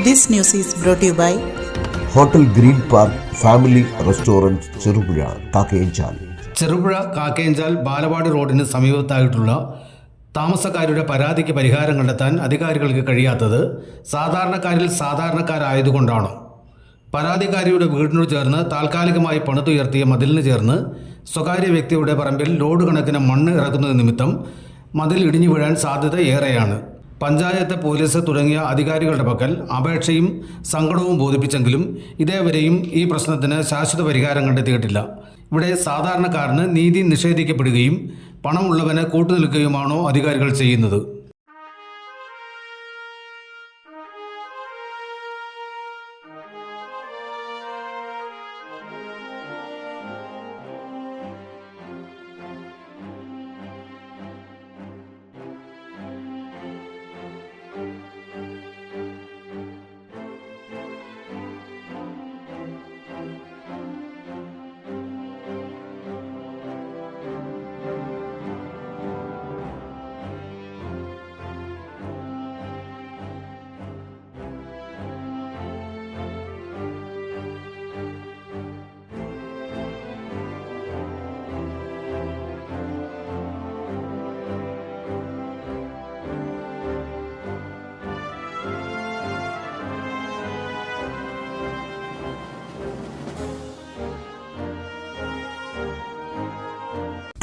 This news is brought to you by hotel green park family restaurant Cherupuzha Kakkayanchal. Cherupuzha Kakkayanchal ബാലവാടി റോഡിന് സമീപത്തായിട്ടുള്ള താമസക്കാരുടെ പരാതിക്ക് പരിഹാരം കണ്ടെത്താൻ അധികാരികൾക്ക് കഴിയാത്തത് സാധാരണക്കാരിൽ സാധാരണക്കാരായതുകൊണ്ടാണോ? പരാതിക്കാരിയുടെ വീടിനോട് ചേർന്ന് താൽക്കാലികമായി പണിതുയർത്തിയ മതിലിന് ചേർന്ന് സ്വകാര്യ വ്യക്തിയുടെ പറമ്പിൽ ലോഡ് കണക്കിന് മണ്ണ് ഇറക്കുന്നത് നിമിത്തം മതിൽ ഇടിഞ്ഞു വീഴാൻ സാധ്യത ഏറെയാണ്. പഞ്ചായത്ത്, പോലീസ് തുടങ്ങിയ അധികാരികളുടെ പക്കൽ അപേക്ഷയും സങ്കടവും ബോധിപ്പിച്ചെങ്കിലും ഇതേവരെയും ഈ പ്രശ്നത്തിന് ശാശ്വത പരിഹാരം കണ്ടെത്തിയിട്ടില്ല. ഇവിടെ സാധാരണക്കാരന് നീതി നിഷേധിക്കപ്പെടുകയും പണമുള്ളവന് കൂട്ടുനിൽക്കുകയുമാണോ അധികാരികൾ ചെയ്യുന്നത്?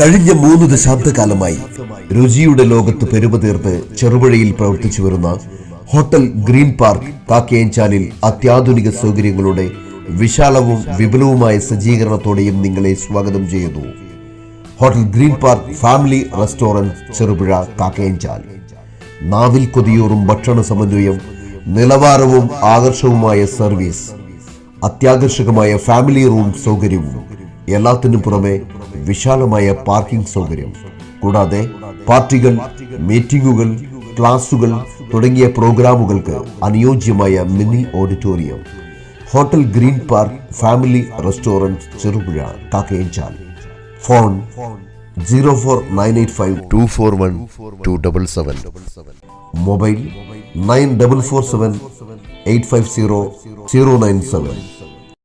കഴിഞ്ഞ 3 ദശാബ്ദകാലമായി രുചിയുടെ ലോകത്ത് പെരുമതീർത്ത് ചെറുപുഴയിൽ പ്രവർത്തിച്ചു വരുന്ന ഹോട്ടൽ ഗ്രീൻ പാർക്ക് കാക്കയഞ്ചാലിൽ അത്യാധുനിക സൗകര്യങ്ങളുടെ വിശാലവും വിപുലവുമായ സജ്ജീകരണത്തോടെയും നിങ്ങളെ സ്വാഗതം ചെയ്യുന്നു. Hotel green park family restaurant Cherupuzha Kakkayanchal. നാവിൽ കൊതിയൂറും ഭക്ഷണ സമന്വയം, നിലവാരവും ആകർഷകവുമായ സർവീസ്, അത്യാകർഷകമായ ഫാമിലി റൂം സൗകര്യവും, എല്ലാത്തിനും പുറമെ വിശാലമായ പാർക്കിംഗ് സൗകര്യം, കൂടാതെ പാർട്ടികൾ, മീറ്റിംഗുകൾ, ക്ലാസുകൾ തുടങ്ങിയ പ്രോഗ്രാമുകൾക്ക് അനുയോജ്യമായ mini auditorium. Hotel green park family restaurant Cherupuzha Kakkayanchal. Phone 04985241277. Mobile 9447 850 097.